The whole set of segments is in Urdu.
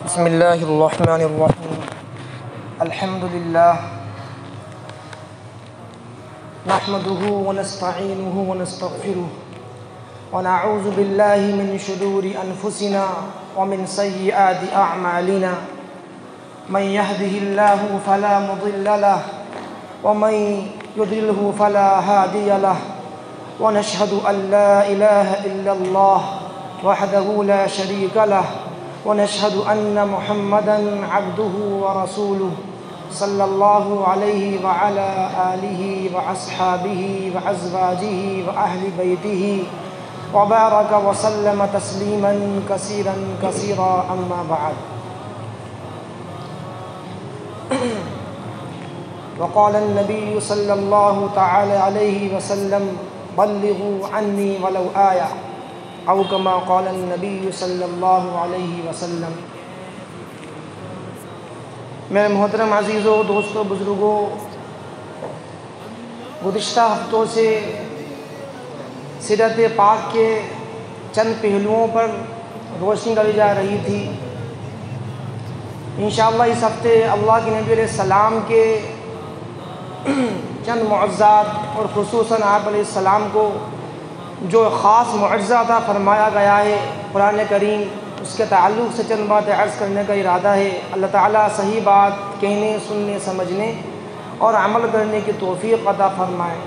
بسم اللہ الرحمن الرحیم الحمد للہ نحمده ونستعینه ونستغفره ونعوذ باللہ من شرور انفسنا ومن سیئات اعمالنا من يهده الله فلا مضل له ومن يضلله فلا هادي له ونشهد ان لا اله الا الله وحده لا شريك له ونشهد أن محمدًا عبده ورسوله صلى الله عليه وعلى آله وأصحابه وأزواجه وأهل بيته وبارك وسلم تسليمًا كثيرًا كثيرًا أما بعد. وقال النبي صلى الله تعالى عليه وسلم بلغوا عني ولو آية او کما قال النبی صلی اللہ علیہ وسلم. میرے محترم عزیزوں، دوستوں، بزرگوں، گزشتہ ہفتوں سے سیرت پاک کے چند پہلوؤں پر روشنی ڈالی جا رہی تھی. انشاءاللہ اس ہفتے اللہ کے نبی علیہ السلام کے چند معجزات اور خصوصاً آپ علیہ السلام کو جو خاص معجزہ عطا فرمایا گیا ہے قرآن کریم، اس کے تعلق سے چند باتیں عرض کرنے کا ارادہ ہے. اللہ تعالیٰ صحیح بات کہنے، سننے، سمجھنے اور عمل کرنے کی توفیق عطا فرمائے.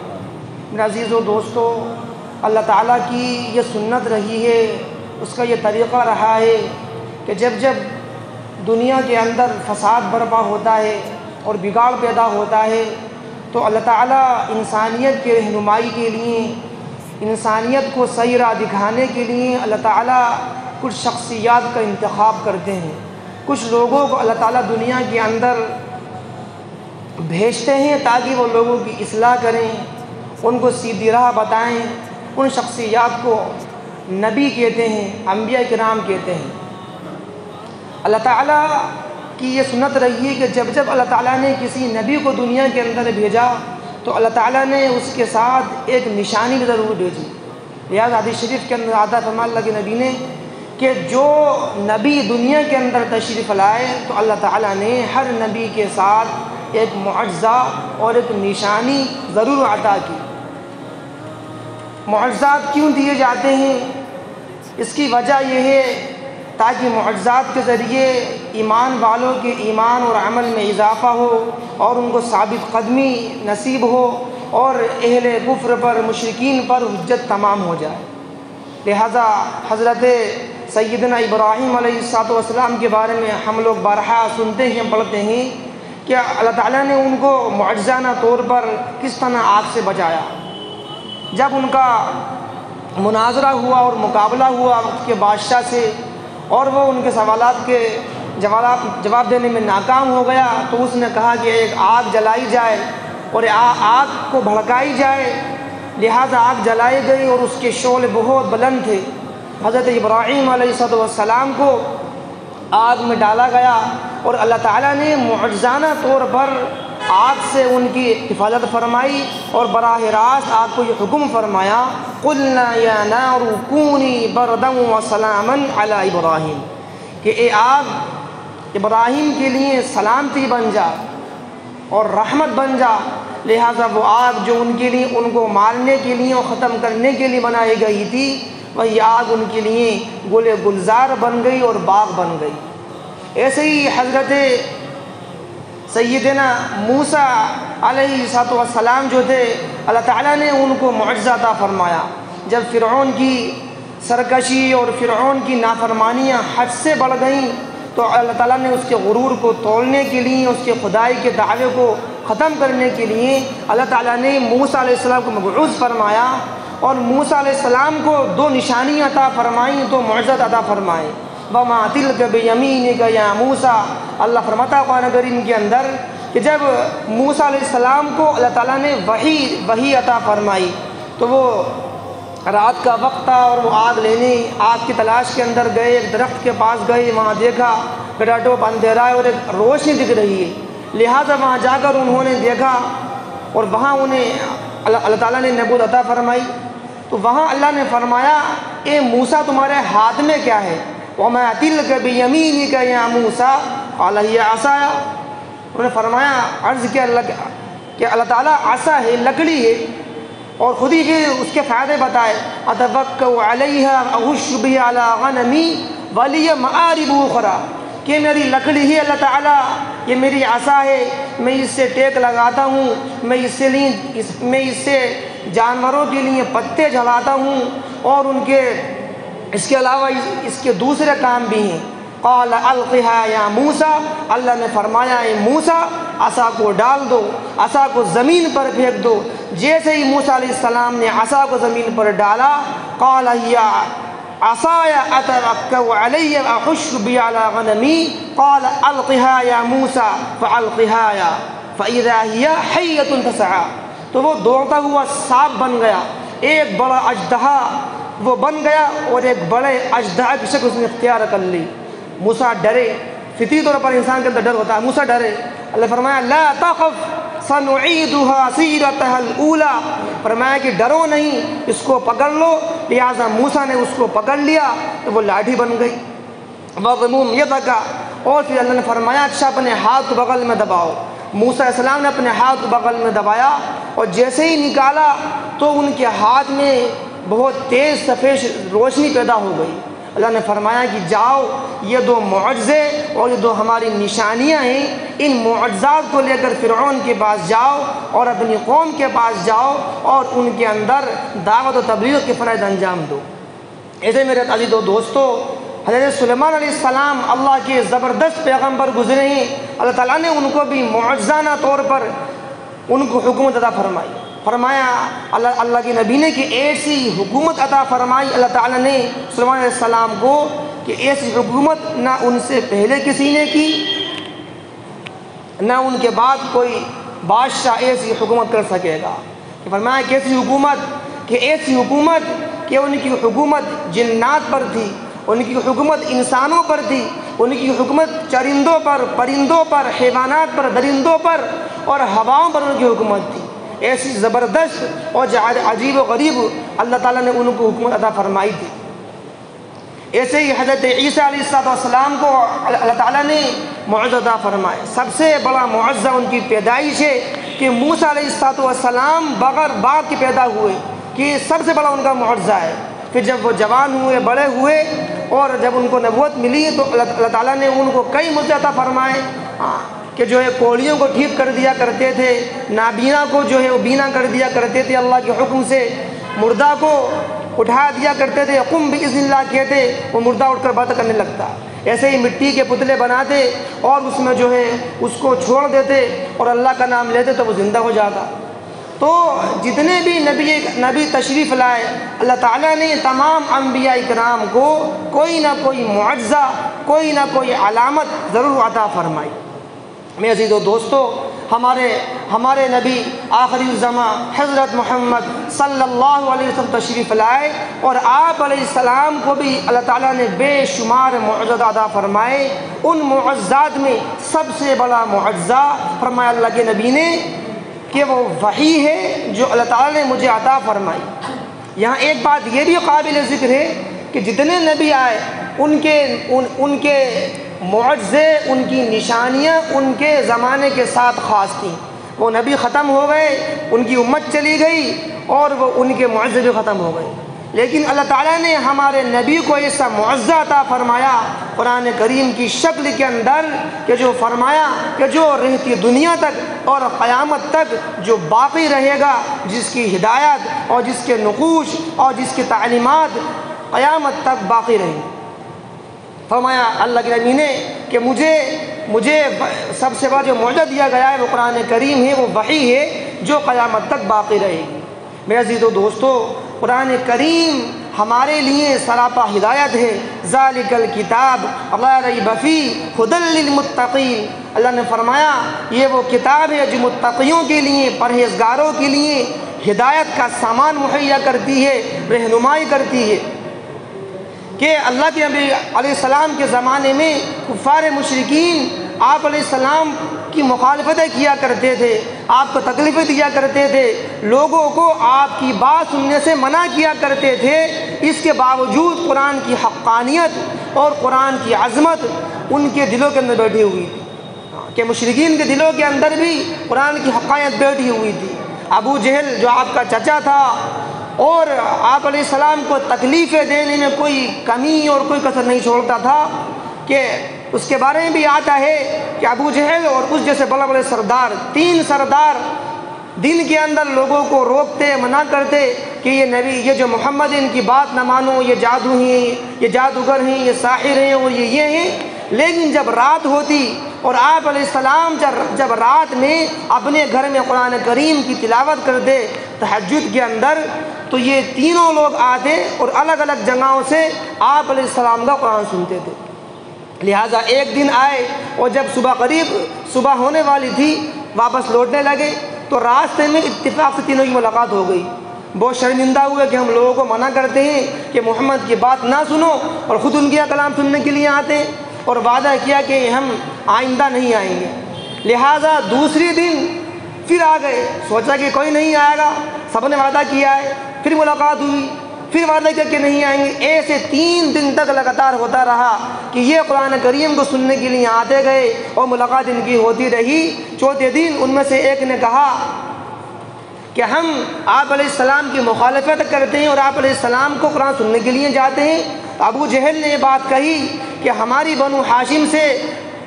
میرے عزیزوں، دوستوں، اللہ تعالیٰ کی یہ سنت رہی ہے، اس کا یہ طریقہ رہا ہے کہ جب جب دنیا کے اندر فساد برپا ہوتا ہے اور بگاڑ پیدا ہوتا ہے تو اللہ تعالیٰ انسانیت کی رہنمائی کے لیے، انسانیت کو صحیح راہ دکھانے کے لیے اللہ تعالیٰ کچھ شخصیات کا انتخاب کرتے ہیں. کچھ لوگوں کو اللہ تعالیٰ دنیا کے اندر بھیجتے ہیں تاکہ وہ لوگوں کی اصلاح کریں، ان کو سیدھی راہ بتائیں. ان شخصیات کو نبی کہتے ہیں، انبیاء کرام کہتے ہیں. اللہ تعالیٰ کی یہ سنت رہی ہے کہ جب جب اللہ تعالیٰ نے کسی نبی کو دنیا کے اندر بھیجا تو اللہ تعالیٰ نے اس کے ساتھ ایک نشانی بھی ضرور بھیجی. لہٰذا حدیث شریف کے اندر آتا فرمایا اللہ کے نبی نے کہ جو نبی دنیا کے اندر تشریف لائے تو اللہ تعالیٰ نے ہر نبی کے ساتھ ایک معجزہ اور ایک نشانی ضرور عطا کی. معجزات کیوں دیے جاتے ہیں؟ اس کی وجہ یہ ہے تاکہ معجزات کے ذریعے ایمان والوں کے ایمان اور عمل میں اضافہ ہو اور ان کو ثابت قدمی نصیب ہو اور اہل کفر پر، مشرکین پر حجت تمام ہو جائے. لہذا حضرت سیدنا ابراہیم علیہ السلام کے بارے میں ہم لوگ بارہا سنتے ہیں، پڑھتے ہیں کہ اللہ تعالیٰ نے ان کو معجزانہ طور پر کس طرح آگ سے بچایا. جب ان کا مناظرہ ہوا اور مقابلہ ہوا وقت کے بادشاہ سے اور وہ ان کے سوالات کے جواب دینے میں ناکام ہو گیا تو اس نے کہا کہ ایک آگ جلائی جائے اور آگ کو بھڑکائی جائے. لہذا آگ جلائی گئی اور اس کے شعلے بہت بلند تھے. حضرت ابراہیم علیہ السلام کو آگ میں ڈالا گیا اور اللہ تعالیٰ نے معجزانہ طور پر آگ سے ان کی حفاظت فرمائی اور براہ راست آگ کو یہ حکم فرمایا قلنا یا نار کونی بردا وسلاما علی ابراہیم، کہ اے آگ ابراہیم کے لیے سلامتی بن جا اور رحمت بن جا. لہذا وہ آگ جو ان کے لیے، ان کو مارنے کے لیے اور ختم کرنے کے لیے بنائی گئی تھی، وہی آگ ان کے لیے گل گلزار بن گئی اور باغ بن گئی. ایسے ہی حضرت سیدنا موسیٰ علیہ السلام جو تھے، اللہ تعالیٰ نے ان کو معجزہ عطا فرمایا. جب فرعون کی سرکشی اور فرعون کی نافرمانیاں حد سے بڑھ گئیں تو اللہ تعالیٰ نے اس کے غرور کو توڑنے کے لیے، اس کے خدائی کے دعوے کو ختم کرنے کے لیے اللہ تعالیٰ نے موسیٰ علیہ السلام کو مبعوث فرمایا اور موسیٰ علیہ السلام کو دو نشانیاں عطا فرمائیں، دو معجزات عطا فرمائیں. وَمَا تِلْكَ بِيَمِينِكَ يَا موسیٰ، اللہ فرماتا قرآن کریم کے اندر کہ جب موسیٰ علیہ السلام کو اللہ تعالیٰ نے وحی عطا فرمائی تو وہ رات کا وقت تھا اور وہ آگ لینے، آگ کی تلاش کے اندر گئے. ایک درخت کے پاس گئے، وہاں دیکھا ٹوپ اندھیرا ہے اور ایک روشنی دکھ رہی ہے. لہٰذا وہاں جا کر انہوں نے دیکھا اور وہاں انہیں اللہ تعالیٰ نے نبوت عطا فرمائی. تو وہاں اللہ نے فرمایا اے موسیٰ تمہارے ہاتھ میں کیا ہے؟ وما تلک بیمینک یا موسیٰ قال ہی عصایا، انہوں نے فرمایا، عرض کیا کہ اللہ تعالیٰ عصا ہے، لکڑی ہے، اور خود ہی پھر اس کے فائدے بتائے، اتوکل علیہا احش بہا علی غنمی ولی مآرب اخری، کہ میری لکڑی ہی اللہ تعالیٰ، یہ میری عصا ہے، میں اس سے ٹیک لگاتا ہوں، میں اس سے جانوروں کے لیے پتے جلاتا ہوں، اور اس کے علاوہ اس کے دوسرے کام بھی ہیں۔ قال القھا یا موسیٰ، اللہ نے فرمایا اے موسیٰ عصا کو ڈال دو، عصا کو زمین پر پھینک دو۔ جیسے ہی موسیٰ علیہ السلام نے عصا کو زمین پر ڈالا، قال ہی عصای اتوکل علی احش بہا علی غنمی قال القھا یا موسیٰ فالقھا فاذا ہی حیۃ تسعی، تو وہ دوڑتا ہوا سانپ بن گیا، ایک بڑا اژدہا وہ بن گیا، اور ایک بڑے اژدہا کی شکل اس نے اختیار کر لی۔ موسیٰ ڈرے، فطری طور پر انسان کے اندر ڈر ہوتا ہے، موسیٰ ڈرے۔ اللہ فرمایا لا تخف سنعیدها سیرتها الاولی، فرمایا کہ ڈرو نہیں، اس کو پکڑ لو۔ لہٰذا موسیٰ نے اس کو پکڑ لیا تو وہ لاٹھی بن گئی۔ وَضْمُمْ يَدَكَ، اور پھر اللہ نے فرمایا اچھا اپنے ہاتھ کو بغل میں دباؤ۔ موسیٰ علیہ السلام نے اپنے ہاتھ کو بغل میں دبایا، اور جیسے ہی نکالا تو ان کے ہاتھ میں بہت تیز سفید روشنی پیدا ہو گئی۔ اللہ نے فرمایا کہ جاؤ، یہ دو معجزے اور یہ دو ہماری نشانیاں ہیں، ان معجزات کو لے کر فرعون کے پاس جاؤ اور اپنی قوم کے پاس جاؤ اور ان کے اندر دعوت و تبلیغ کے فرائض انجام دو۔ ایسے میرے عزیز و دوستو، حضرت سلیمان علیہ السلام اللہ کے زبردست پیغمبر گزرے ہیں، اللہ تعالیٰ نے ان کو بھی معجزانہ طور پر ان کو حکومت عطا فرمائی۔ فرمایا اللہ کے نبی نے کہ ایسی حکومت عطا فرمائی اللہ تعالیٰ نے سلیمان علیہ السلام کو کہ ایسی حکومت نہ ان سے پہلے کسی نے کی، نہ ان کے بعد کوئی بادشاہ ایسی حکومت کر سکے گا۔ فرمایا کہ ایسی حکومت کہ ان کی حکومت جنات پر تھی، ان کی حکومت انسانوں پر تھی، ان کی حکومت چرندوں پر، پرندوں پر، حیوانات پر، درندوں پر اور ہواؤں پر ان کی حکومت تھی۔ ایسی زبردست اور عجیب و غریب اللہ تعالیٰ نے ان کو حکومت عطا فرمائی تھی۔ ایسے ہی حضرت عیسیٰ علیہ السلام کو اللہ تعالیٰ نے معجزہ عطا فرمائے۔ سب سے بڑا معجزہ ان کی پیدائش ہے کہ موسیٰ علیہ السلام بغیر باپ کے پیدا ہوئے، کہ سب سے بڑا ان کا معجزہ ہے۔ پھر جب وہ جوان ہوئے، بڑے ہوئے، اور جب ان کو نبوت ملی تو اللہ تعالیٰ نے ان کو کئی معجزے عطا فرمائے، کہ جو ہے کوڑیوں کو ٹھیک کر دیا کرتے تھے، نابینا کو جو ہے وہ بینا کر دیا کرتے تھے اللہ کے حکم سے، مردہ کو اٹھا دیا کرتے تھے، قم باذن اللہ کہتے، وہ مردہ اٹھ کر بات کرنے لگتا۔ ایسے ہی مٹی کے پتلے بناتے اور اس میں جو ہے اس کو چھوڑ دیتے اور اللہ کا نام لیتے تو وہ زندہ ہو جاتا۔ تو جتنے بھی نبی تشریف لائے، اللہ تعالیٰ نے تمام انبیاء کرام کو کوئی نہ کوئی معجزہ، کوئی نہ کوئی علامت ضرور عطا فرمائی۔ میرے عزیز و دوستو، ہمارے نبی آخری الزمان حضرت محمد صلی اللہ علیہ وسلم تشریف لائے، اور آپ علیہ السلام کو بھی اللہ تعالیٰ نے بے شمار معجزات عطا فرمائے۔ ان معجزات میں سب سے بڑا معجزہ فرمایا اللہ کے نبی نے کہ وہ وحی ہے جو اللہ تعالیٰ نے مجھے عطا فرمائی۔ یہاں ایک بات یہ بھی قابل ذکر ہے کہ جتنے نبی آئے ان کے معجزے، ان کی نشانیاں ان کے زمانے کے ساتھ خاص تھیں۔ وہ نبی ختم ہو گئے، ان کی امت چلی گئی اور وہ ان کے معجزے بھی ختم ہو گئے، لیکن اللہ تعالیٰ نے ہمارے نبی کو ایسا معجزہ عطا فرمایا قرآن کریم کی شکل کے اندر کہ جو فرمایا کہ جو رہتی دنیا تک اور قیامت تک جو باقی رہے گا، جس کی ہدایت اور جس کے نقوش اور جس کی تعلیمات قیامت تک باقی رہیں گی۔ فرمایا اللہ کے نبی نے کہ مجھے سب سے بڑا جو معجزہ دیا گیا ہے وہ قرآن کریم ہے، وہ وحی ہے جو قیامت تک باقی رہے گی۔ میرے عزیز و دوستو، قرآن کریم ہمارے لیے سراپا ہدایت ہے۔ ذالک الکتاب لا ریب فیہ ھدی للمتقین، اللہ نے فرمایا یہ وہ کتاب ہے جو متقیوں کے لیے، پرہیزگاروں کے لیے ہدایت کا سامان مہیا کرتی ہے، رہنمائی کرتی ہے۔ کہ اللہ کے نبی علیہ السلام کے زمانے میں کفار مشرکین آپ علیہ السلام کی مخالفتیں کیا کرتے تھے، آپ کو تکلیفیں دیا کرتے تھے، لوگوں کو آپ کی بات سننے سے منع کیا کرتے تھے، اس کے باوجود قرآن کی حقانیت اور قرآن کی عظمت ان کے دلوں کے اندر بیٹھی ہوئی تھی، کہ مشرکین کے دلوں کے اندر بھی قرآن کی حقانیت بیٹھی ہوئی تھی۔ ابو جہل جو آپ کا چچا تھا اور آپ علیہ السلام کو تکلیفیں دینے میں کوئی کمی اور کوئی کسر نہیں چھوڑتا تھا، کہ اس کے بارے میں بھی آتا ہے کہ ابو جہل اور اس جیسے بڑے بڑے سردار، 3 سردار دن کے اندر لوگوں کو روکتے، منع کرتے کہ یہ نبی، یہ جو محمد ان کی بات نہ مانو، یہ جادو ہیں، یہ جادوگر ہیں، یہ ساحر ہیں اور یہ ہیں۔ لیکن جب رات ہوتی اور آپ علیہ السلام جب رات میں اپنے گھر میں قرآن کریم کی تلاوت کرتے تہجد کے اندر، تو یہ تینوں لوگ آتے اور الگ الگ جگہوں سے آپ علیہ السلام کا قرآن سنتے تھے۔ لہٰذا ایک دن آئے اور جب صبح ہونے والی تھی، واپس لوٹنے لگے تو راستے میں اتفاق سے تینوں کی ملاقات ہو گئی۔ بہت شرمندہ ہوئے کہ ہم لوگوں کو منع کرتے ہیں کہ محمد کی بات نہ سنو، اور خود ان کا کلام سننے کے لیے آتے ہیں، اور وعدہ کیا کہ ہم آئندہ نہیں آئیں گے۔ لہٰذا دوسری دن پھر آ گئے، سوچا کہ کوئی نہیں آئے گا، سب نے وعدہ کیا ہے، پھر ملاقات ہوئی، پھر وعدہ کیا کہ نہیں آئیں گے۔ ایسے 3 دن تک لگاتار ہوتا رہا کہ یہ قرآن کریم کو سننے کے لیے آتے گئے اور ملاقات ان کی ہوتی رہی۔ چوتھے دن ان میں سے ایک نے کہا کہ ہم آپ علیہ السلام کی مخالفت کرتے ہیں اور آپ علیہ السلام کو قرآن سننے کے لیے جاتے ہیں۔ ابو جہل نے یہ بات کہی کہ ہماری بنو ہاشم سے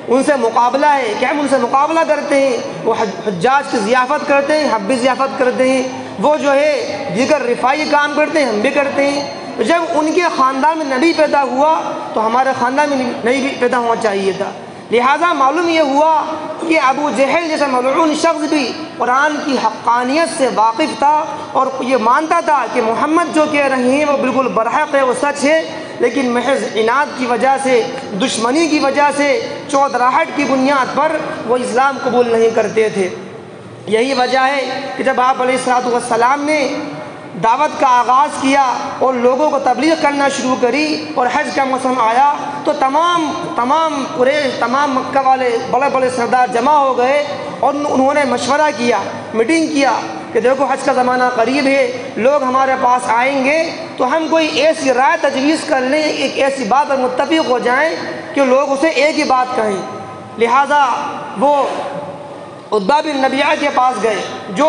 ان سے مقابلہ ہے، کہ ہم ان سے مقابلہ کرتے ہیں، وہ حجاج کی ضیافت کرتے ہیں، ہم بھی ضیافت کرتے ہیں، وہ جو ہے دیگر رفائی کام کرتے ہیں، ہم بھی کرتے ہیں۔ جب ان کے خاندان میں نبی پیدا ہوا تو ہمارے خاندان میں نبی بھی پیدا ہونا چاہیے تھا۔ لہٰذا معلوم یہ ہوا کہ ابو جہل جیسا ملعون شخص بھی قرآن کی حقانیت سے واقف تھا اور یہ مانتا تھا کہ محمد جو کہہ رہے ہیں وہ بالکل برحق ہے، وہ سچ ہے، لیکن محض عناد کی وجہ سے، دشمنی کی وجہ سے، چودراہٹ کی بنیاد پر وہ اسلام قبول نہیں کرتے تھے۔ یہی وجہ ہے کہ جب آپ علیہ السلام نے دعوت کا آغاز کیا اور لوگوں کو تبلیغ کرنا شروع کری اور حج کا موسم آیا تو تمام قریش، تمام مکہ والے بڑے بڑے سردار جمع ہو گئے اور انہوں نے مشورہ کیا، میٹنگ کیا کہ دیکھو حج کا زمانہ قریب ہے، لوگ ہمارے پاس آئیں گے تو ہم کوئی ایسی رائے تجویز کر لیں، ایک ایسی بات پر متفق ہو جائیں کہ لوگ اسے ایک ہی بات کہیں۔ لہٰذا وہ عتبہ بن ربیعہ کے پاس گئے، جو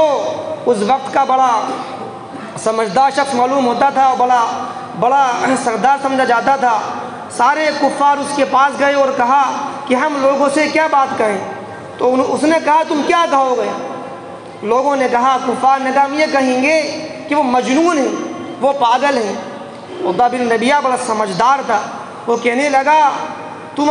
اس وقت کا بڑا سمجھدار شخص معلوم ہوتا تھا اور بڑا سردار سمجھا جاتا تھا۔ سارے کفار اس کے پاس گئے اور کہا کہ ہم لوگوں سے کیا بات کہیں؟ تو اس نے کہا تم کیا کہو گے؟ لوگوں نے کہا، کفار نے کہا ہم یہ کہیں گے کہ وہ مجنون ہیں، وہ پاگل ہیں۔ عتبہ بن ربیعہ بڑا سمجھدار تھا، وہ کہنے لگا تم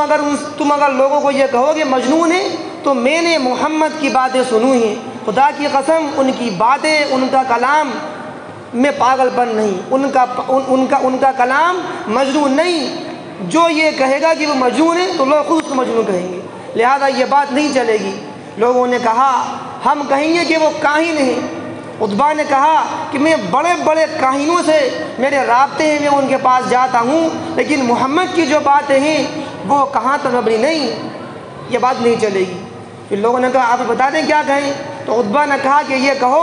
اگر لوگوں کو یہ کہو گے مجنون ہیں تو میں نے محمد کی باتیں سنی ہیں، خدا کی قسم ان کی باتیں، ان کا کلام میں پاگل پن نہیں، ان کا کلام مجنون نہیں۔ جو یہ کہے گا کہ وہ مجنون ہے تو لوگ خود اس کو مجنون کہیں گے، لہذا یہ بات نہیں چلے گی۔ لوگوں نے کہا ہم کہیں گے کہ وہ کاہن ہیں۔ عتبہ نے کہا کہ میں بڑے بڑے کاہنوں سے میرے رابطے ہیں، میں ان کے پاس جاتا ہوں، لیکن محمد کی جو باتیں ہیں وہ کہاں تک مبنی نہیں، یہ بات نہیں چلے گی۔ پھر لوگوں نے کہا آپ بتا دیں کیا کہیں؟ تو عتبہ نے کہا کہ یہ کہو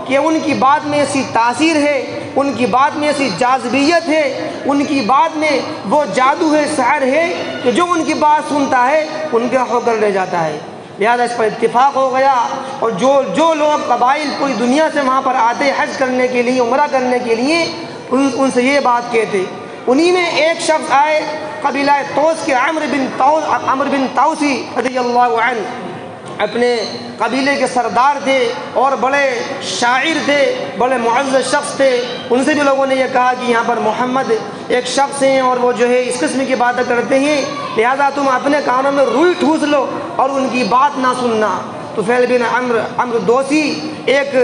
کہ ان کی بات میں ایسی تاثیر ہے، ان کی بات میں ایسی جاذبیت ہے، ان کی بات میں وہ جادو ہے، سحر ہے کہ جو ان کی بات سنتا ہے ان کے ہو کر لے جاتا ہے۔ لہذا اس پر اتفاق ہو گیا اور جو لوگ قبائل پوری دنیا سے وہاں پر آتے حج کرنے کے لیے، عمرہ کرنے کے لیے، ان سے یہ بات کہتے۔ انہی میں ایک شخص آئے قبیلہ توس کے عمرو بن طوسی رضی اللہ عنہ، اپنے قبیلے کے سردار تھے اور بڑے شاعر تھے، بڑے معزز شخص تھے۔ ان سے بھی لوگوں نے یہ کہا کہ یہاں پر محمد ایک شخص ہیں اور وہ جو ہے اس قسم کی باتیں کرتے ہیں، لہذا تم اپنے کانوں میں روئی ٹھوس لو اور ان کی بات نہ سننا۔ طفیل بن عمرو دوسی ایک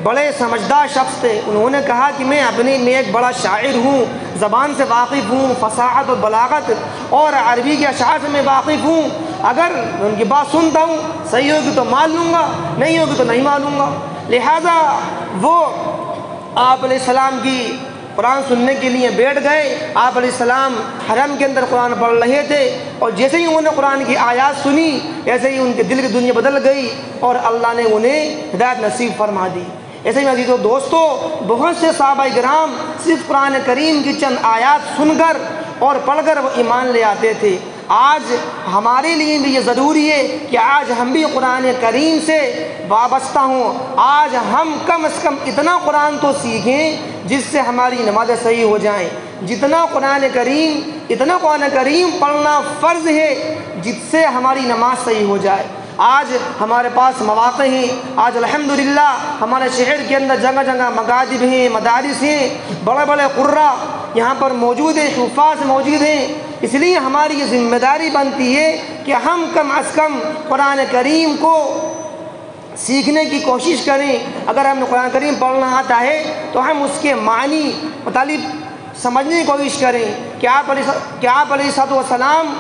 بڑے سمجھدار شخص تھے، انہوں نے کہا کہ میں ایک بڑا شاعر ہوں، زبان سے واقف ہوں، فصاحت و بلاغت اور عربی کے اشعار سے میں واقف ہوں، اگر ان کی بات سنتا ہوں صحیح ہوگی تو مان لوں گا، نہیں ہوگی تو نہیں مانوں گا۔ لہذا وہ آپ علیہ السلام کی قرآن سننے کے لیے بیٹھ گئے۔ آپ علیہ السلام حرم کے اندر قرآن پڑھ رہے تھے، اور جیسے ہی انہوں نے قرآن کی آیات سنی ایسے ہی ان کے دل کی دنیا بدل گئی اور اللہ نے انہیں ہدایت نصیب فرما دی۔ ایسے ہی عزیزو دوستو، بہت سے صحابہ کرام صرف قرآن کریم کی چند آیات سن کر اور پڑھ کر وہ ایمان لے آتے تھے۔ آج ہمارے لیے بھی یہ ضروری ہے کہ آج ہم بھی قرآن کریم سے وابستہ ہوں۔ آج ہم کم از کم اتنا قرآن تو سیکھیں جس سے ہماری نمازیں صحیح ہو جائیں۔ اتنا قرآن کریم پڑھنا فرض ہے جس سے ہماری نماز صحیح ہو جائے۔ آج ہمارے پاس مواقع ہیں، آج الحمدللہ ہمارے شہر کے اندر جگہ جگہ مکاتب ہیں، مدارس ہیں، بڑے بڑے قراء یہاں پر موجود ہیں، حفاظ موجود ہیں۔ اس لیے ہماری یہ ذمہ داری بنتی ہے کہ ہم کم از کم قرآن کریم کو سیکھنے کی کوشش کریں۔ اگر ہمیں قرآن کریم پڑھنا آتا ہے تو ہم اس کے معنی مطالب سمجھنے کی کوشش کریں کہ آپ علیہ السلام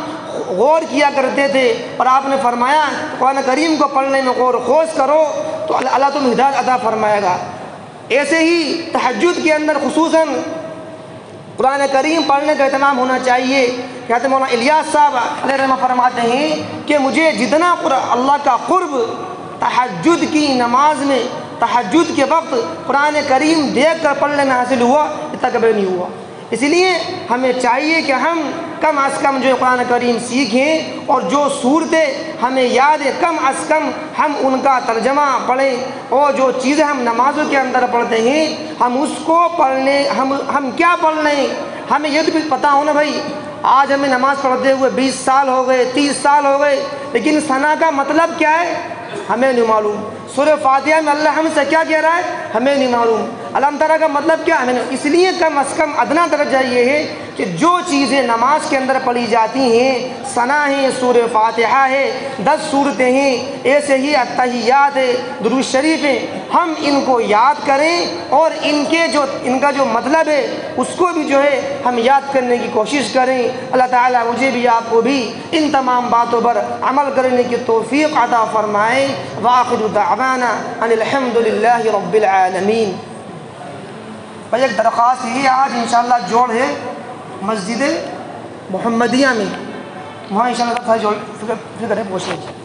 غور کیا کرتے تھے، اور آپ نے فرمایا قرآن کریم کو پڑھنے میں غور و خوض کرو تو اللہ تمہیں ہدایت عطا فرمائے گا۔ ایسے ہی تہجد کے اندر خصوصاً قرآن کریم پڑھنے کا اہتمام ہونا چاہیے۔ کہتے ہیں مولانا الیاس صاحب علیہ رحمہ فرماتے ہیں کہ مجھے جتنا اللہ کا قرب تہجد کی نماز میں تہجد کے وقت قرآن کریم دیکھ کر پڑھنے میں حاصل ہوا اتنا کبھی نہیں ہوا۔ اس لیے ہمیں چاہیے کہ ہم کم از کم جو قرآن کریم سیکھیں، اور جو صورتیں ہمیں یاد ہے کم از کم ہم ان کا ترجمہ پڑھیں، اور جو چیزیں ہم نمازوں کے اندر پڑھتے ہیں ہم اس کو پڑھنے ہم کیا پڑھ رہے ہیں ہمیں یہ بھی پتہ ہونا بھائی۔ آج ہمیں نماز پڑھتے ہوئے 20 سال ہو گئے، 30 سال ہو گئے، لیکن ثنا کا مطلب کیا ہے ہمیں نہیں معلوم۔ سورہ فاتحہ میں اللہ ہم سے کیا کہہ رہا ہے ہمیں نہیں معلوم۔ علم ترا کا مطلب کیا ہمیں نہیں۔ اس لیے کم از کم ادنا درجہ یہ ہے کہ جو چیزیں نماز کے اندر پڑھی جاتی ہیں، ثنا ہے، سورہ فاتحہ ہے، 10 سورتیں ہیں، ایسے ہی التحیات ہے، درود شریف ہے، ہم ان کو یاد کریں اور ان کا جو مطلب ہے اس کو بھی جو ہے ہم یاد کرنے کی کوشش کریں۔ اللہ تعالیٰ مجھے بھی آپ کو بھی ان تمام باتوں پر عمل کرنے کی توفیق عطا فرمائے۔ وآخر دعوانا ان الحمد للہ رب العالمین۔ بھائی ایک درخواست یہ آج انشاءاللہ جوڑ ہے مسجد محمدیہ میں، وہاں انشاءاللہ فکر پہنچنے کی